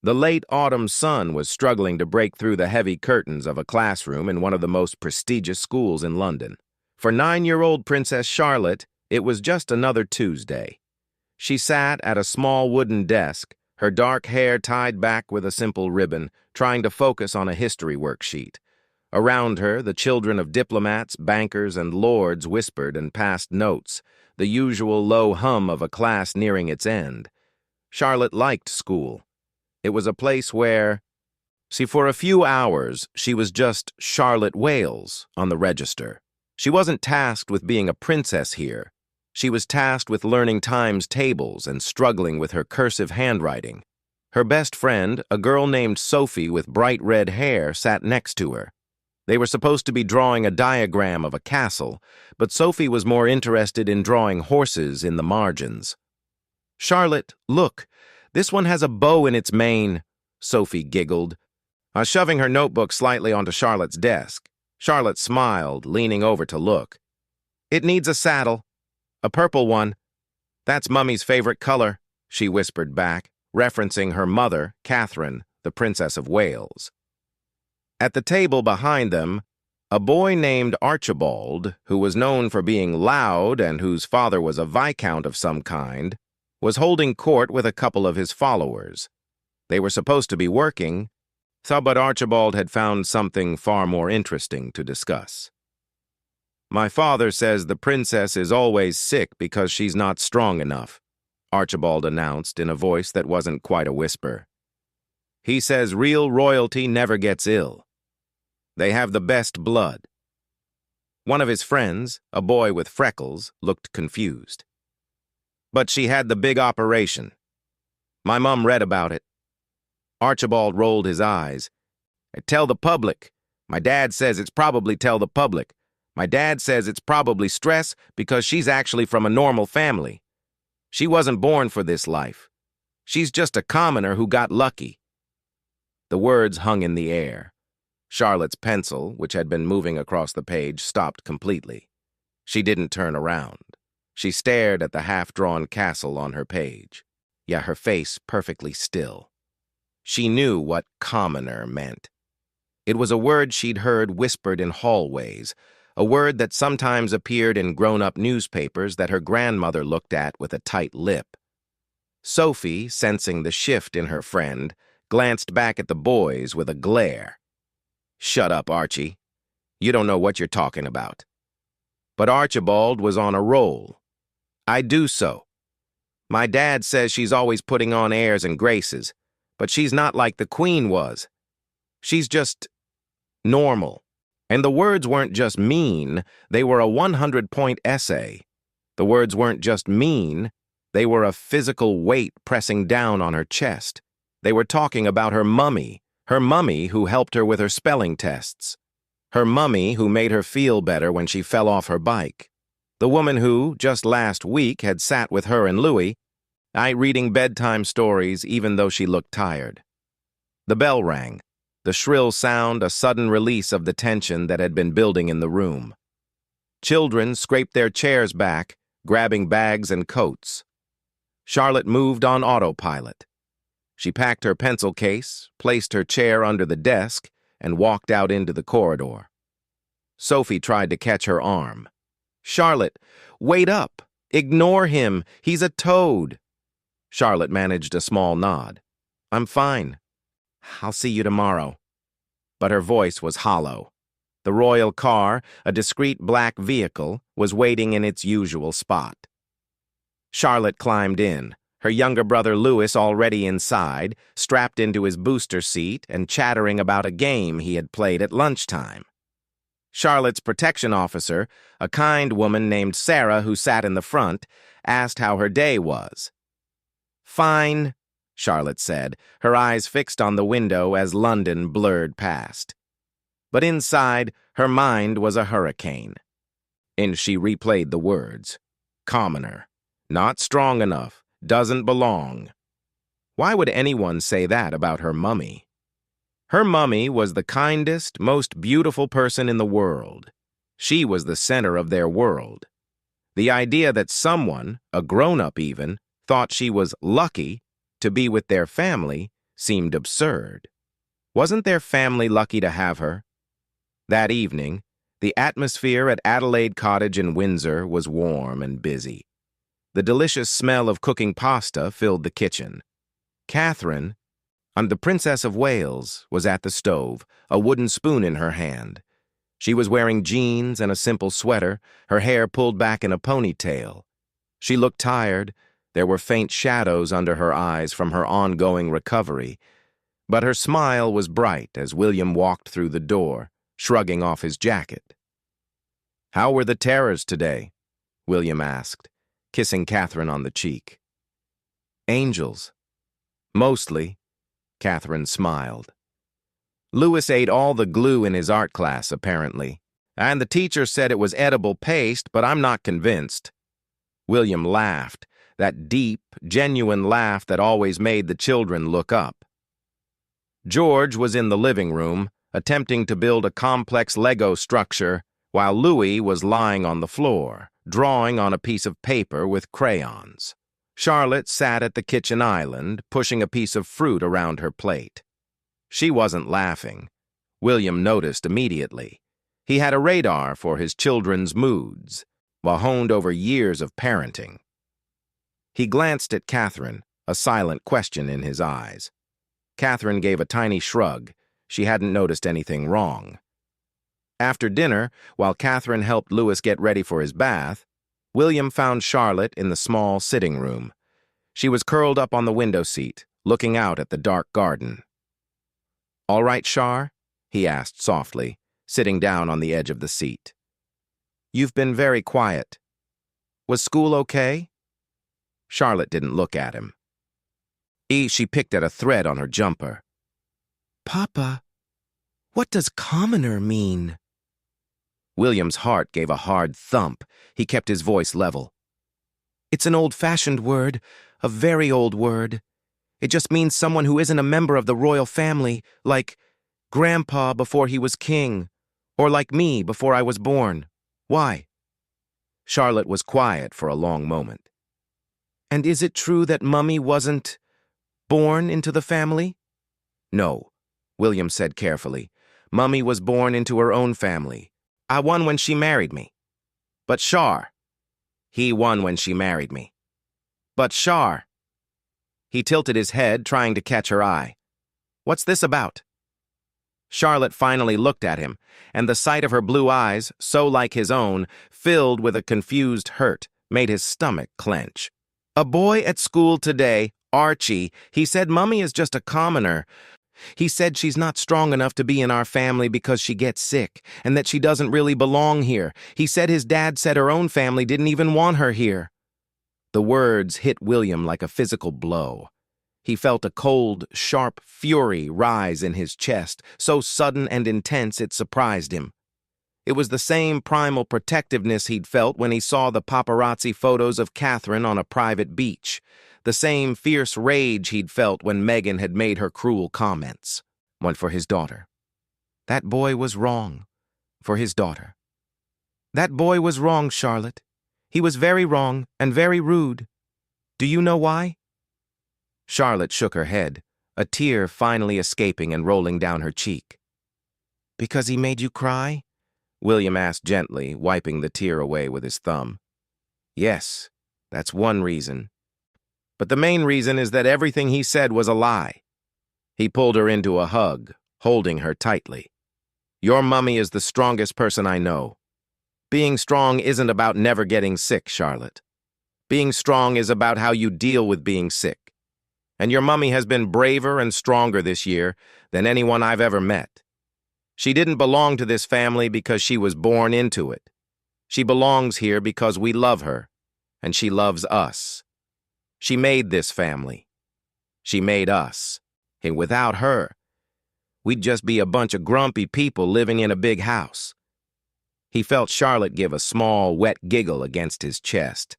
The late autumn sun was struggling to break through the heavy curtains of a classroom in one of the most prestigious schools in London. For 9-year-old Princess Charlotte, it was just another Tuesday. She sat at a small wooden desk, her dark hair tied back with a simple ribbon, trying to focus on a history worksheet. Around her, the children of diplomats, bankers, and lords whispered and passed notes, the usual low hum of a class nearing its end. Charlotte liked school. It was a place where, for a few hours, she was just Charlotte Wales on the register. She wasn't tasked with being a princess here. She was tasked with learning times tables and struggling with her cursive handwriting. Her best friend, a girl named Sophie with bright red hair, sat next to her. They were supposed to be drawing a diagram of a castle, but Sophie was more interested in drawing horses in the margins. "Charlotte, look, this one has a bow in its mane," Sophie giggled, shoving her notebook slightly onto Charlotte's desk. Charlotte smiled, leaning over to look. "It needs a saddle. A purple one. That's Mummy's favorite color," she whispered back, referencing her mother, Catherine, the Princess of Wales. At the table behind them, a boy named Archibald, who was known for being loud and whose father was a viscount of some kind, was holding court with a couple of his followers. They were supposed to be working, but Archibald had found something far more interesting to discuss. "My father says the princess is always sick because she's not strong enough," Archibald announced in a voice that wasn't quite a whisper. "He says real royalty never gets ill. They have the best blood." One of his friends, a boy with freckles, looked confused. "But she had the big operation. My mom read about it." Archibald rolled his eyes. "Tell the public. My dad says it's probably tell the public. My dad says it's probably stress because she's actually from a normal family. She wasn't born for this life. She's just a commoner who got lucky." The words hung in the air. Charlotte's pencil, which had been moving across the page, stopped completely. She didn't turn around. She stared at the half-drawn castle on her page, yet her face perfectly still. She knew what commoner meant. It was a word she'd heard whispered in hallways, a word that sometimes appeared in grown-up newspapers that her grandmother looked at with a tight lip. Sophie, sensing the shift in her friend, glanced back at the boys with a glare. "Shut up, Archie. You don't know what you're talking about." But Archibald was on a roll. "I do so. My dad says she's always putting on airs and graces, but she's not like the Queen was. She's just normal." And the words weren't just mean, they were a 100-point essay. The words weren't just mean, they were a physical weight pressing down on her chest. They were talking about her mummy who helped her with her spelling tests. Her mummy who made her feel better when she fell off her bike. The woman who, just last week, had sat with her and Louis, reading bedtime stories even though she looked tired. The bell rang. The shrill sound, a sudden release of the tension that had been building in the room. Children scraped their chairs back, grabbing bags and coats. Charlotte moved on autopilot. She packed her pencil case, placed her chair under the desk, and walked out into the corridor. Sophie tried to catch her arm. "Charlotte, wait up! Ignore him! He's a toad!" Charlotte managed a small nod. "I'm fine. I'll see you tomorrow." But her voice was hollow. The royal car, a discreet black vehicle, was waiting in its usual spot. Charlotte climbed in, her younger brother Louis already inside, strapped into his booster seat and chattering about a game he had played at lunchtime. Charlotte's protection officer, a kind woman named Sarah who sat in the front, asked how her day was. "Fine," Charlotte said, her eyes fixed on the window as London blurred past. But inside, her mind was a hurricane. And she replayed the words. Commoner. Not strong enough. Doesn't belong. Why would anyone say that about her mummy? Her mummy was the kindest, most beautiful person in the world. She was the center of their world. The idea that someone, a grown-up even, thought she was lucky to be with their family seemed absurd. Wasn't their family lucky to have her? That evening, the atmosphere at Adelaide Cottage in Windsor was warm and busy. The delicious smell of cooking pasta filled the kitchen. Catherine, the Princess of Wales, was at the stove, a wooden spoon in her hand. She was wearing jeans and a simple sweater, her hair pulled back in a ponytail. She looked tired. There were faint shadows under her eyes from her ongoing recovery. But her smile was bright as William walked through the door, shrugging off his jacket. "How were the terrors today?" William asked, kissing Catherine on the cheek. "Angels. Mostly," Catherine smiled. "Louis ate all the glue in his art class, apparently. And the teacher said it was edible paste, but I'm not convinced." William laughed, that deep, genuine laugh that always made the children look up. George was in the living room, attempting to build a complex Lego structure, while Louis was lying on the floor, drawing on a piece of paper with crayons. Charlotte sat at the kitchen island, pushing a piece of fruit around her plate. She wasn't laughing. William noticed immediately. He had a radar for his children's moods, while honed over years of parenting. He glanced at Catherine, a silent question in his eyes. Catherine gave a tiny shrug. She hadn't noticed anything wrong. After dinner, while Catherine helped Louis get ready for his bath, William found Charlotte in the small sitting room. She was curled up on the window seat, looking out at the dark garden. "All right, Char?" he asked softly, sitting down on the edge of the seat. "You've been very quiet. Was school okay?" Charlotte didn't look at him. She picked at a thread on her jumper. "Papa, what does commoner mean?" William's heart gave a hard thump. He kept his voice level. "It's an old-fashioned word, a very old word. It just means someone who isn't a member of the royal family, like Grandpa before he was king, or like me before I was born. Why?" Charlotte was quiet for a long moment. "And is it true that Mummy wasn't born into the family?" "No," William said carefully. "Mummy was born into her own family. I won when she married me. But Char, he won when she married me. But Char." He tilted his head, trying to catch her eye. "What's this about?" Charlotte finally looked at him, and the sight of her blue eyes, so like his own, filled with a confused hurt, made his stomach clench. "A boy at school today, Archie, he said Mummy is just a commoner. He said she's not strong enough to be in our family because she gets sick, and that she doesn't really belong here. He said his dad said her own family didn't even want her here." The words hit William like a physical blow. He felt a cold, sharp fury rise in his chest, so sudden and intense it surprised him. It was the same primal protectiveness he'd felt when he saw the paparazzi photos of Catherine on a private beach, the same fierce rage he'd felt when Meghan had made her cruel comments. One for his daughter. That boy was wrong. For his daughter. "That boy was wrong, Charlotte. He was very wrong and very rude. Do you know why?" Charlotte shook her head, a tear finally escaping and rolling down her cheek. "Because he made you cry?" William asked gently, wiping the tear away with his thumb. "Yes, that's one reason. But the main reason is that everything he said was a lie." He pulled her into a hug, holding her tightly. "Your mummy is the strongest person I know. Being strong isn't about never getting sick, Charlotte. Being strong is about how you deal with being sick. And your mummy has been braver and stronger this year than anyone I've ever met. She didn't belong to this family because she was born into it. She belongs here because we love her, and she loves us. She made this family. She made us. And without her, we'd just be a bunch of grumpy people living in a big house." He felt Charlotte give a small, wet giggle against his chest.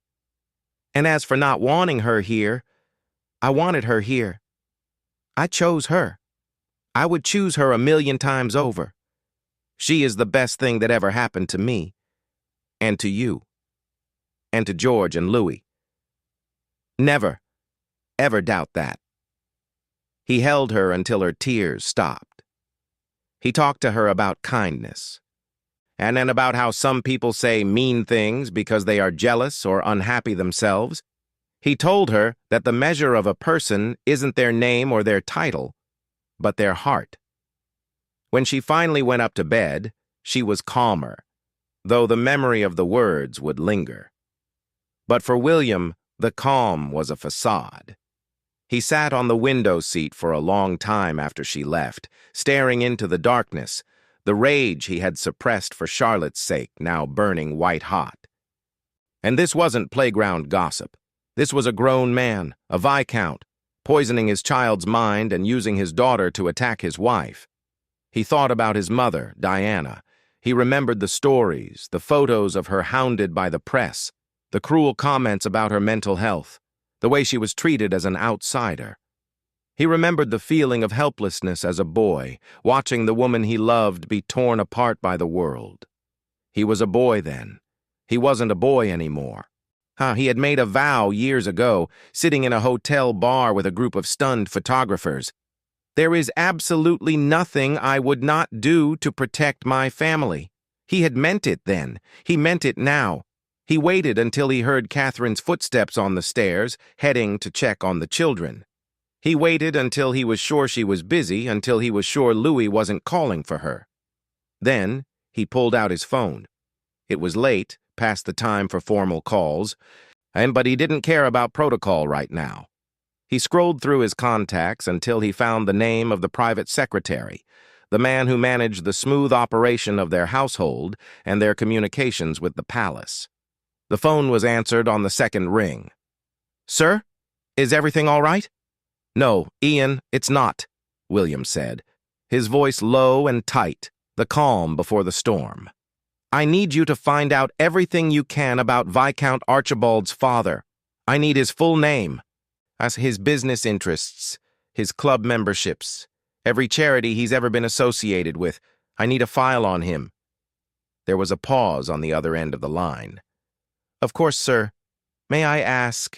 "And as for not wanting her here, I wanted her here. I chose her. I would choose her 1,000,000 times over. She is the best thing that ever happened to me, and to you, and to George and Louis. Never, ever doubt that." He held her until her tears stopped. He talked to her about kindness, and then about how some people say mean things because they are jealous or unhappy themselves. He told her that the measure of a person isn't their name or their title, but their heart. When she finally went up to bed, she was calmer, though the memory of the words would linger. But for William, the calm was a facade. He sat on the window seat for a long time after she left, staring into the darkness, the rage he had suppressed for Charlotte's sake now burning white-hot. And this wasn't playground gossip. This was a grown man, a viscount, poisoning his child's mind and using his daughter to attack his wife. He thought about his mother, Diana. He remembered the stories, the photos of her hounded by the press, the cruel comments about her mental health, the way she was treated as an outsider. He remembered the feeling of helplessness as a boy, watching the woman he loved be torn apart by the world. He was a boy then. He wasn't a boy anymore. He had made a vow years ago, sitting in a hotel bar with a group of stunned photographers. There is absolutely nothing I would not do to protect my family. He had meant it then. He meant it now. He waited until he heard Catherine's footsteps on the stairs, heading to check on the children. He waited until he was sure she was busy, until he was sure Louis wasn't calling for her. Then, he pulled out his phone. It was late, past the time for formal calls, but he didn't care about protocol right now. He scrolled through his contacts until he found the name of the private secretary, the man who managed the smooth operation of their household and their communications with the palace. The phone was answered on the second ring. "Sir, is everything all right?" "No, Ian, it's not," William said, his voice low and tight, the calm before the storm. "I need you to find out everything you can about Viscount Archibald's father. I need his full name, as his business interests, his club memberships, every charity he's ever been associated with. I need a file on him." There was a pause on the other end of the line. "Of course, sir. May I ask,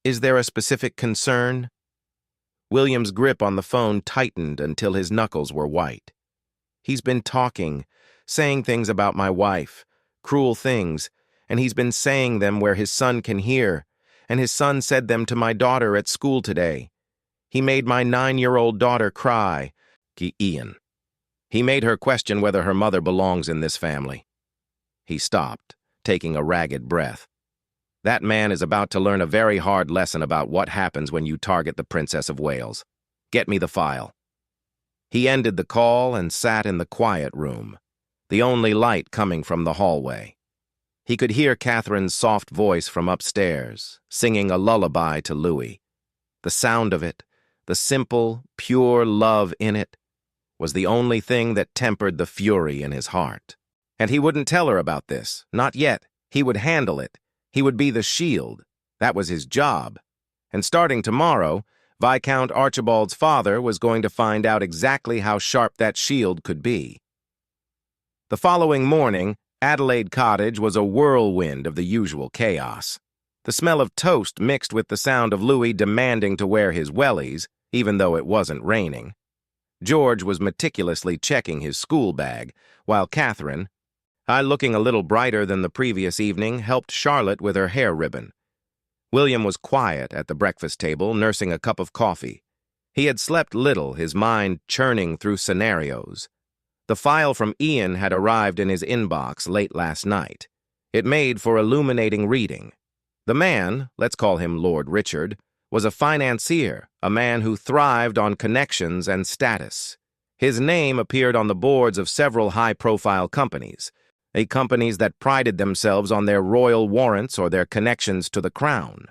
is there a specific concern?" William's grip on the phone tightened until his knuckles were white. "He's been talking, saying things about my wife, cruel things, and he's been saying them where his son can hear, and his son said them to my daughter at school today. He made my 9-year-old daughter cry." Ian. He made her question whether her mother belongs in this family. He stopped, taking a ragged breath. That man is about to learn a very hard lesson about what happens when you target the Princess of Wales. Get me the file. He ended the call and sat in the quiet room, the only light coming from the hallway. He could hear Catherine's soft voice from upstairs, singing a lullaby to Louis. The sound of it, the simple, pure love in it, was the only thing that tempered the fury in his heart. And he wouldn't tell her about this, not yet. He would handle it. He would be the shield. That was his job. And starting tomorrow, Viscount Archibald's father was going to find out exactly how sharp that shield could be. The following morning, Adelaide Cottage was a whirlwind of the usual chaos. The smell of toast mixed with the sound of Louis demanding to wear his wellies, even though it wasn't raining. George was meticulously checking his school bag, while Catherine, looking a little brighter than the previous evening, helped Charlotte with her hair ribbon. William was quiet at the breakfast table, nursing a cup of coffee. He had slept little, his mind churning through scenarios. The file from Ian had arrived in his inbox late last night. It made for illuminating reading. The man, let's call him Lord Richard, was a financier, a man who thrived on connections and status. His name appeared on the boards of several high-profile companies, companies that prided themselves on their royal warrants or their connections to the crown.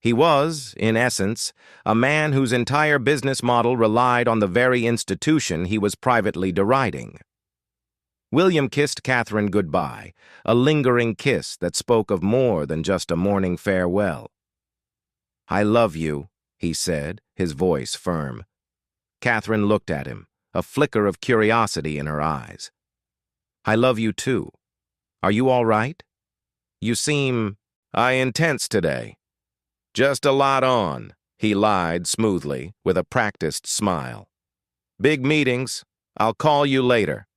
He was, in essence, a man whose entire business model relied on the very institution he was privately deriding. William kissed Catherine goodbye, a lingering kiss that spoke of more than just a morning farewell. "I love you," he said, his voice firm. Catherine looked at him, a flicker of curiosity in her eyes. "I love you too. Are you all right? You seem, intense today." "Just a lot on," He lied smoothly, with a practiced smile. Big meetings. I'll call you later.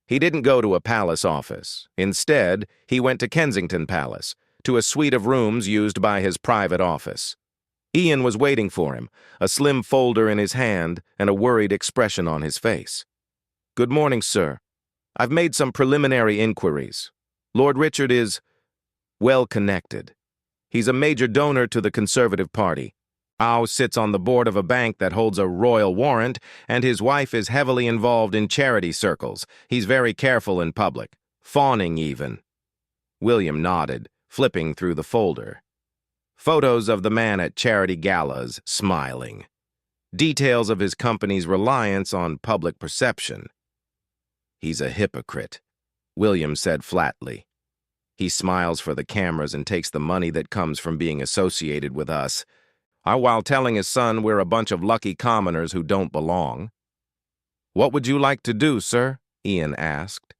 He didn't go to a palace office. Instead, he went to Kensington Palace, to a suite of rooms used by his private office. Ian was waiting for him, a slim folder in his hand and a worried expression on his face. "Good morning, sir. I've made some preliminary inquiries. Lord Richard is well connected. He's a major donor to the Conservative Party. Ao sits on the board of a bank that holds a royal warrant, and his wife is heavily involved in charity circles. He's very careful in public, fawning even." William nodded, flipping through the folder. Photos of the man at charity galas, smiling. Details of his company's reliance on public perception. "He's a hypocrite," William said flatly. "He smiles for the cameras and takes the money that comes from being associated with us, while telling his son we're a bunch of lucky commoners who don't belong." "What would you like to do, sir?" Ian asked.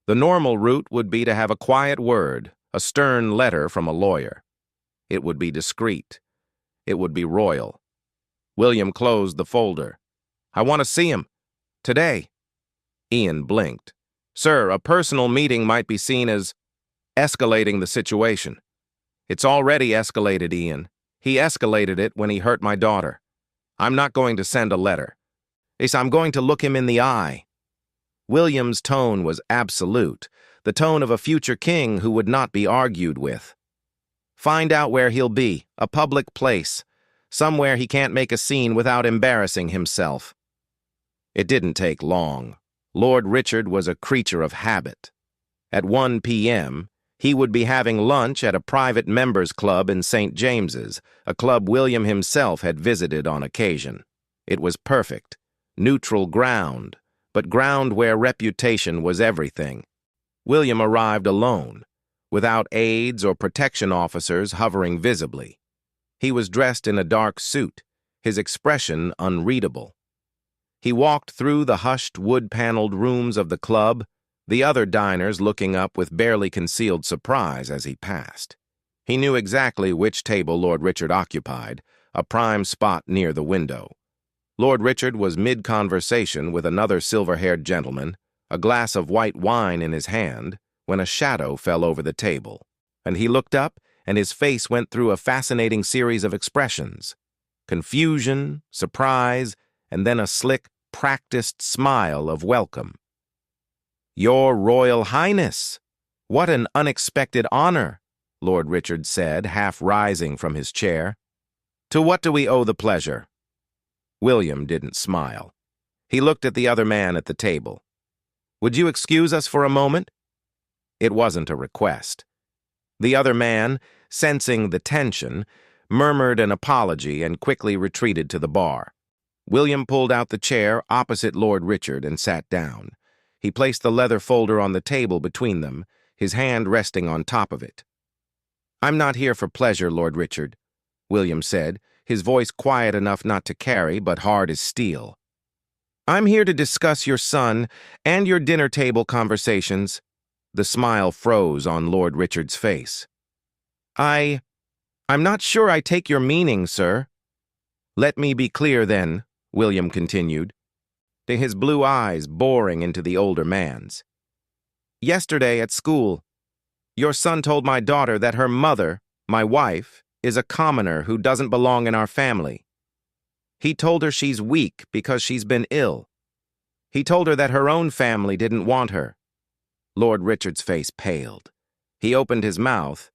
"The normal route would be to have a quiet word, a stern letter from a lawyer. It would be discreet. It would be royal." William closed the folder. "I want to see him. Today." Ian blinked. "Sir, a personal meeting might be seen as escalating the situation." "It's already escalated, Ian. He escalated it when he hurt my daughter. I'm not going to send a letter. I'm going to look him in the eye." William's tone was absolute, the tone of a future king who would not be argued with. "Find out where he'll be, a public place, somewhere he can't make a scene without embarrassing himself." It didn't take long. Lord Richard was a creature of habit. At 1 p.m., he would be having lunch at a private members' club in St. James's, a club William himself had visited on occasion. It was perfect, neutral ground, but ground where reputation was everything. William arrived alone, without aides or protection officers hovering visibly. He was dressed in a dark suit, his expression unreadable. He walked through the hushed wood-paneled rooms of the club, the other diners looking up with barely concealed surprise as he passed. He knew exactly which table Lord Richard occupied, a prime spot near the window. Lord Richard was mid-conversation with another silver-haired gentleman, a glass of white wine in his hand, when a shadow fell over the table, and he looked up, and his face went through a fascinating series of expressions. Confusion, surprise, and then a slick, practiced smile of welcome. "Your Royal Highness! What an unexpected honor," Lord Richard said, half rising from his chair. "To what do we owe the pleasure?" William didn't smile. He looked at the other man at the table. "Would you excuse us for a moment?" It wasn't a request. The other man, sensing the tension, murmured an apology and quickly retreated to the bar. William pulled out the chair opposite Lord Richard and sat down. He placed the leather folder on the table between them, his hand resting on top of it. "I'm not here for pleasure, Lord Richard," William said, his voice quiet enough not to carry, but hard as steel. "I'm here to discuss your son and your dinner table conversations." The smile froze on Lord Richard's face. I'm not sure I take your meaning, sir." "Let me be clear, then," William continued, his blue eyes boring into the older man's. "Yesterday at school, your son told my daughter that her mother, my wife, is a commoner who doesn't belong in our family. He told her she's weak because she's been ill. He told her that her own family didn't want her." Lord Richard's face paled. He opened his mouth,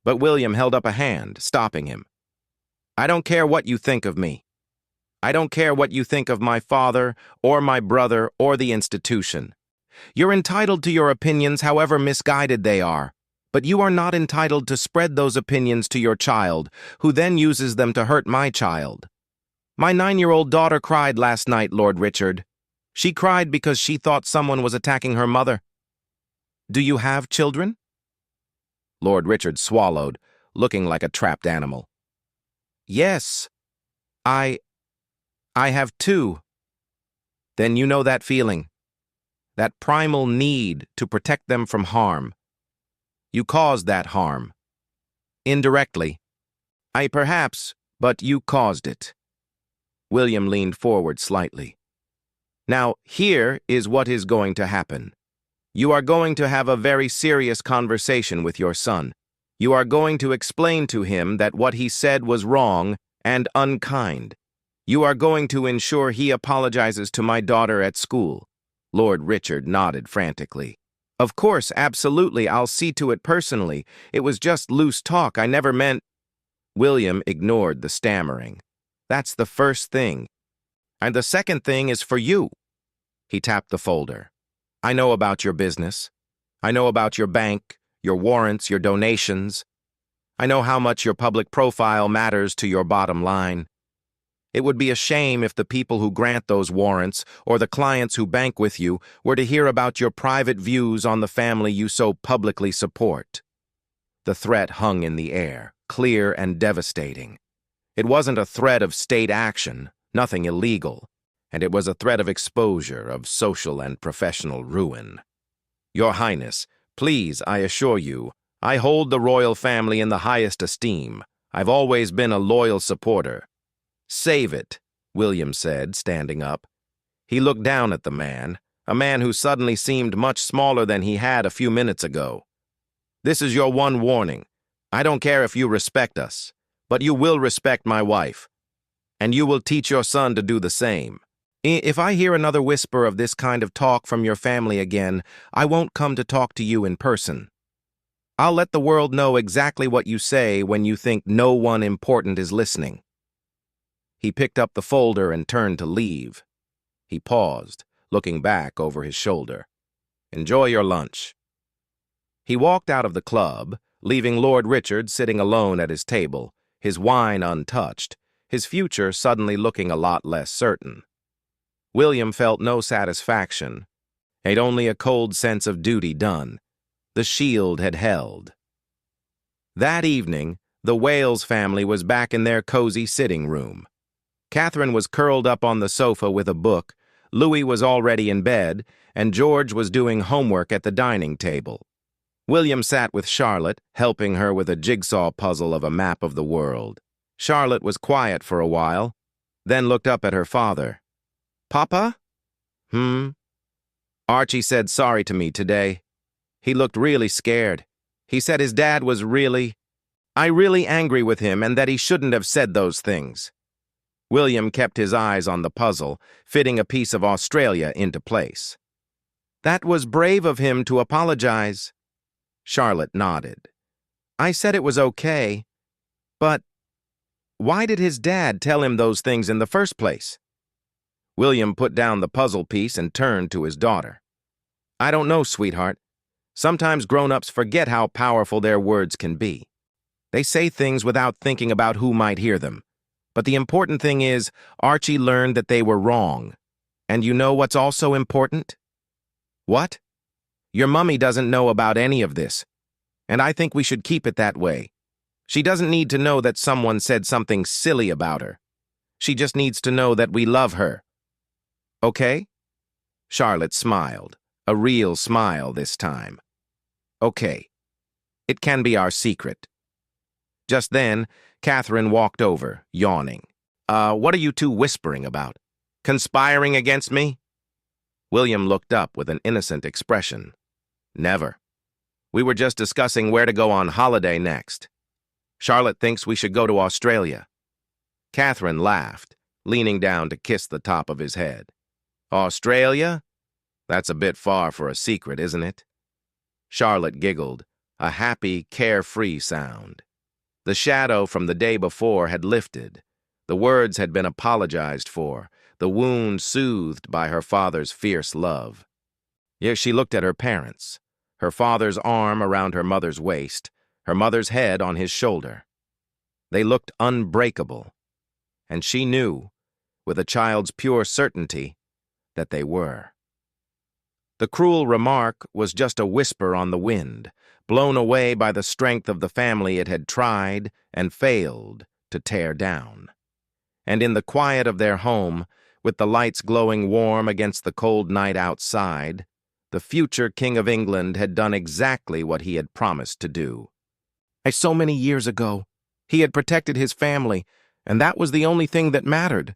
but William held up a hand, stopping him. "I don't care what you think of me. I don't care what you think of my father, or my brother, or the institution. You're entitled to your opinions however misguided they are, but you are not entitled to spread those opinions to your child, who then uses them to hurt my child. My 9-year-old daughter cried last night, Lord Richard. She cried because she thought someone was attacking her mother. Do you have children?" Lord Richard swallowed, looking like a trapped animal. "Yes, I have 2. "Then you know that feeling, that primal need to protect them from harm. You caused that harm. Indirectly. Perhaps, But you caused it. William leaned forward slightly. Now, here is what is going to happen. You are going to have a very serious conversation with your son. You are going to explain to him that what he said was wrong and unkind. You are going to ensure he apologizes to my daughter at school. Lord Richard nodded frantically. Of course, absolutely, I'll see to it personally. It was just loose talk, I never meant... William ignored the stammering. That's the first thing. And the second thing is for you. He tapped the folder. I know about your business. I know about your bank, your warrants, your donations. I know how much your public profile matters to your bottom line. It would be a shame if the people who grant those warrants or the clients who bank with you were to hear about your private views on the family you so publicly support. The threat hung in the air, clear and devastating. It wasn't a threat of state action, nothing illegal, and it was a threat of exposure, of social and professional ruin. Your Highness, please, I assure you, I hold the royal family in the highest esteem. I've always been a loyal supporter. Save it, William said, standing up. He looked down at the man, a man who suddenly seemed much smaller than he had a few minutes ago. This is your one warning. I don't care if you respect us, but you will respect my wife, and you will teach your son to do the same. If I hear another whisper of this kind of talk from your family again, I won't come to talk to you in person. I'll let the world know exactly what you say when you think no one important is listening. He picked up the folder and turned to leave. He paused, looking back over his shoulder. Enjoy your lunch. He walked out of the club, leaving Lord Richard sitting alone at his table, his wine untouched, his future suddenly looking a lot less certain. William felt no satisfaction, and only a cold sense of duty done. The shield had held. That evening, the Wales family was back in their cozy sitting room. Catherine was curled up on the sofa with a book, Louis was already in bed, and George was doing homework at the dining table. William sat with Charlotte, helping her with a jigsaw puzzle of a map of the world. Charlotte was quiet for a while, then looked up at her father. Papa? Archie said sorry to me today. He looked really scared. He said his dad was really angry with him and that he shouldn't have said those things. William kept his eyes on the puzzle, fitting a piece of Australia into place. That was brave of him to apologize. Charlotte nodded. I said it was okay, but why did his dad tell him those things in the first place? William put down the puzzle piece and turned to his daughter. I don't know, sweetheart. Sometimes grown-ups forget how powerful their words can be. They say things without thinking about who might hear them. But the important thing is, Archie learned that they were wrong. And you know what's also important? What? Your mummy doesn't know about any of this. And I think we should keep it that way. She doesn't need to know that someone said something silly about her. She just needs to know that we love her. Okay? Charlotte smiled, a real smile this time. Okay. It can be our secret. Just then, Catherine walked over, yawning. What are you two whispering about? Conspiring against me? William looked up with an innocent expression. Never. We were just discussing where to go on holiday next. Charlotte thinks we should go to Australia. Catherine laughed, leaning down to kiss the top of his head. Australia? That's a bit far for a secret, isn't it? Charlotte giggled, a happy, carefree sound. The shadow from the day before had lifted. The words had been apologized for, the wound soothed by her father's fierce love. Yet she looked at her parents, her father's arm around her mother's waist, her mother's head on his shoulder. They looked unbreakable, and she knew, with a child's pure certainty, that they were. The cruel remark was just a whisper on the wind, blown away by the strength of the family it had tried and failed to tear down. And in the quiet of their home, with the lights glowing warm against the cold night outside, the future King of England had done exactly what he had promised to do. So many years ago, he had protected his family, and that was the only thing that mattered.